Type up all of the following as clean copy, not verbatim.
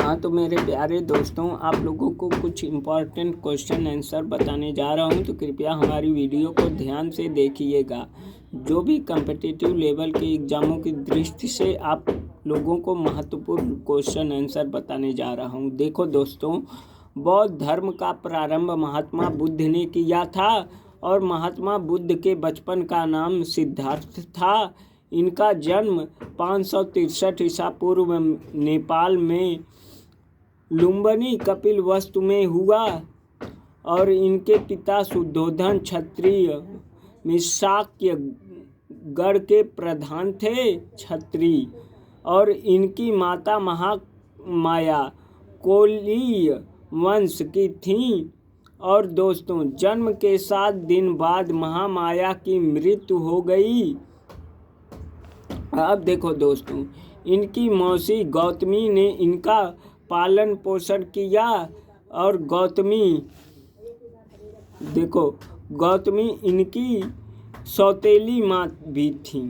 हाँ तो मेरे प्यारे दोस्तों, आप लोगों को कुछ इम्पोर्टेंट क्वेश्चन आंसर बताने जा रहा हूँ, तो कृपया हमारी वीडियो को ध्यान से देखिएगा। जो भी कॉम्पिटिटिव लेवल के एग्ज़ामों की दृष्टि से आप लोगों को महत्वपूर्ण क्वेश्चन आंसर बताने जा रहा हूँ। देखो दोस्तों, बौद्ध धर्म का प्रारंभ महात्मा बुद्ध ने किया था और महात्मा बुद्ध के बचपन का नाम सिद्धार्थ था। इनका जन्म 563 ईसा पूर्व नेपाल में लुम्बिनी कपिलवस्तु में हुआ और इनके पिता शुद्धोधन क्षत्रिय मिशाक्य गढ़ के प्रधान थे क्षत्रिय, और इनकी माता महामाया कोलीय वंश की थीं। और दोस्तों, जन्म के 7 दिन बाद महामाया की मृत्यु हो गई। अब देखो दोस्तों, इनकी मौसी गौतमी ने इनका पालन पोषण किया और गौतमी इनकी सौतेली माँ भी थी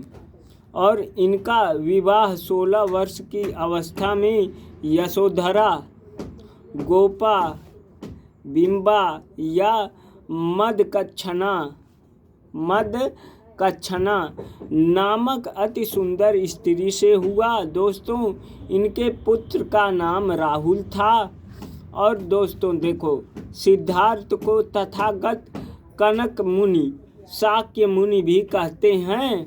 और इनका विवाह 16 वर्ष की अवस्था में यशोधरा, गोपा, बिंबा या मदकच्छना नामक अति सुंदर स्त्री से हुआ। दोस्तों, इनके पुत्र का नाम राहुल था। और दोस्तों देखो, सिद्धार्थ को तथागत कनक मुनि, शाक्य मुनि भी कहते हैं।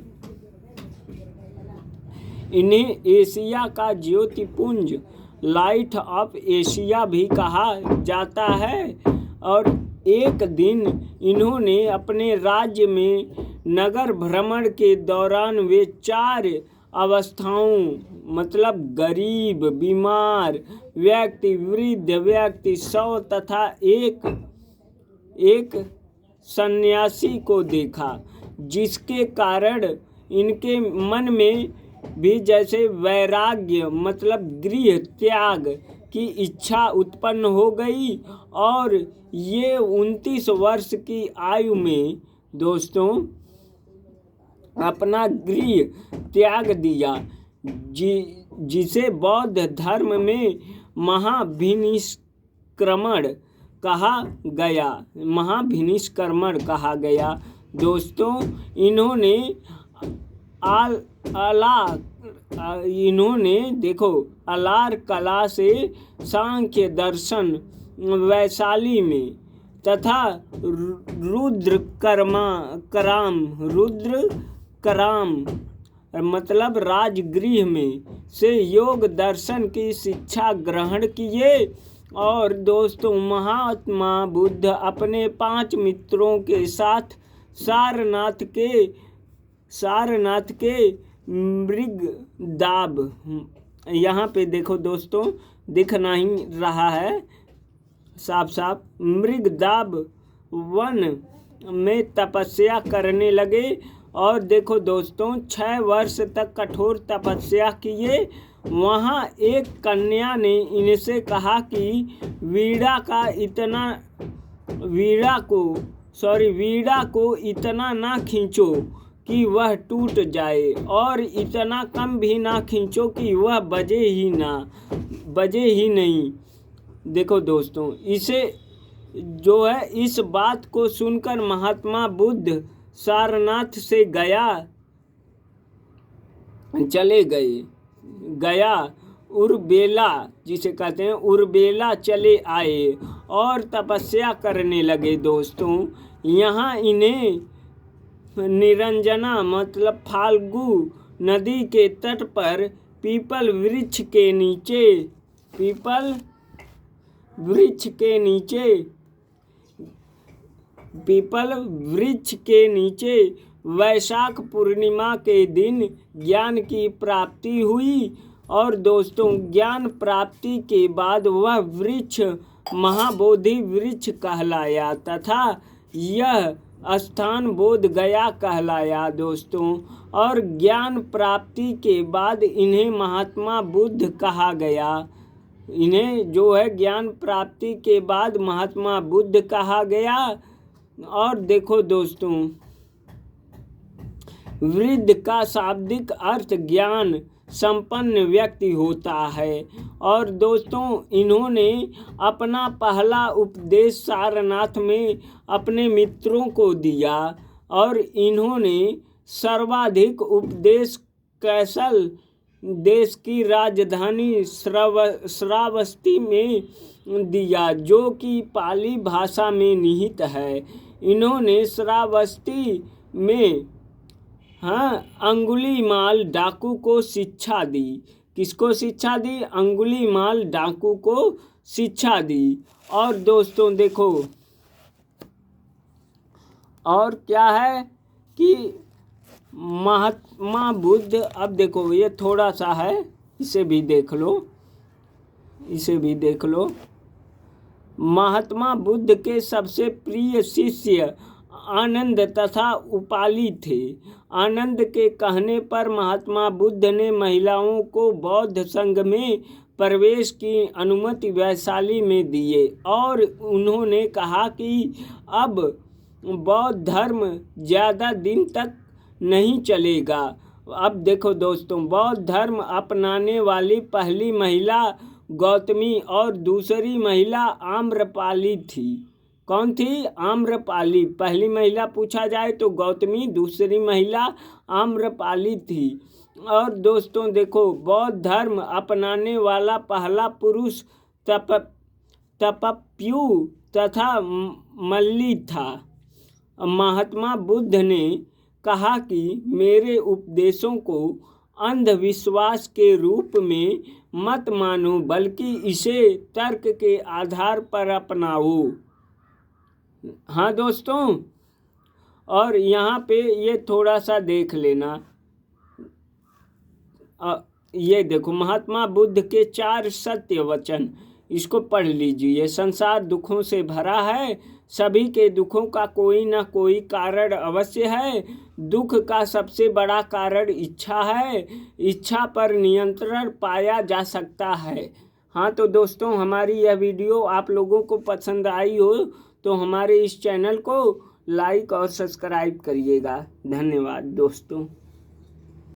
इन्हें एशिया का ज्योतिपुंज, लाइट ऑफ एशिया भी कहा जाता है। और एक दिन इन्होंने अपने राज्य में नगर भ्रमण के दौरान वे 4 अवस्थाओं मतलब गरीब, बीमार व्यक्ति, वृद्ध व्यक्ति, शव तथा एक सन्यासी को देखा, जिसके कारण इनके मन में भी जैसे वैराग्य मतलब गृह त्याग की इच्छा उत्पन्न हो गई और ये 29 वर्ष की आयु में दोस्तों अपना गृह त्याग दिया, जिसे बौद्ध धर्म में महाभिनिष्क्रमण कहा गया। दोस्तों, इन्होंने अलार कला से सांख्य दर्शन वैशाली में तथा रुद्र कराम मतलब राजगृह में से योग दर्शन की शिक्षा ग्रहण किए। और दोस्तों, महात्मा बुद्ध अपने 5 मित्रों के साथ सारनाथ के मृगदाब, यहाँ पे देखो दोस्तों दिख नहीं रहा है साफ मृगदाब वन में तपस्या करने लगे। और देखो दोस्तों, 6 वर्ष तक कठोर तपस्या किए। वहाँ एक कन्या ने इनसे कहा कि वीणा को इतना ना खींचो कि वह टूट जाए और इतना कम भी ना खींचो कि वह बजे ही नहीं। देखो दोस्तों, इस बात को सुनकर महात्मा बुद्ध सारनाथ से गया उर्बेला, जिसे कहते हैं उर्बेला, चले आए और तपस्या करने लगे। दोस्तों, यहाँ इन्हें निरंजना मतलब फाल्गु नदी के तट पर पीपल वृक्ष के नीचे वैशाख पूर्णिमा के दिन ज्ञान की प्राप्ति हुई। और दोस्तों, ज्ञान प्राप्ति के बाद वह वृक्ष महाबोधि वृक्ष कहलाया तथा यह स्थान बोध गया कहलाया। दोस्तों, और ज्ञान प्राप्ति के बाद इन्हें महात्मा बुद्ध कहा गया। ज्ञान प्राप्ति के बाद महात्मा बुद्ध कहा गया। और देखो दोस्तों, वृद्ध का शाब्दिक अर्थ ज्ञान, संपन्न व्यक्ति होता है। और दोस्तों, इन्होंने अपना पहला उपदेश सारनाथ में अपने मित्रों को दिया और इन्होंने सर्वाधिक उपदेश कैसल देश की राजधानी श्रावस्ती में दिया, जो कि पाली भाषा में निहित है। इन्होंने श्रावस्ती में अंगुलीमाल डाकू को शिक्षा दी। किसको शिक्षा दी? अंगुलीमाल डाकू को शिक्षा दी। और दोस्तों देखो, और क्या है कि महात्मा बुद्ध, अब देखो ये थोड़ा सा है, इसे भी देख लो, इसे भी देख लो। महात्मा बुद्ध के सबसे प्रिय शिष्य आनंद तथा उपाली थे। आनंद के कहने पर महात्मा बुद्ध ने महिलाओं को बौद्ध संघ में प्रवेश की अनुमति वैशाली में दिए और उन्होंने कहा कि अब बौद्ध धर्म ज़्यादा दिन तक नहीं चलेगा। अब देखो दोस्तों, बौद्ध धर्म अपनाने वाली पहली महिला गौतमी और दूसरी महिला आम्रपाली थी। कौन थी? आम्रपाली। पहली महिला पूछा जाए तो गौतमी, दूसरी महिला आम्रपाली थी। और दोस्तों देखो, बौद्ध धर्म अपनाने वाला पहला पुरुष तपप्यू तथा मल्ली था। महात्मा बुद्ध ने कहा कि मेरे उपदेशों को अंधविश्वास के रूप में मत मानो, बल्कि इसे तर्क के आधार पर अपनाओ। हाँ दोस्तों, और यहाँ पे ये थोड़ा सा देख लेना, ये देखो महात्मा बुद्ध के 4 सत्य वचन, इसको पढ़ लीजिए। संसार दुखों से भरा है, सभी के दुखों का कोई ना कोई कारण अवश्य है। दुख का सबसे बड़ा कारण इच्छा है, इच्छा पर नियंत्रण पाया जा सकता है। हाँ तो दोस्तों, हमारी यह वीडियो आप लोगों को पसंद आई हो तो हमारे इस चैनल को लाइक और सब्सक्राइब करिएगा। धन्यवाद दोस्तों।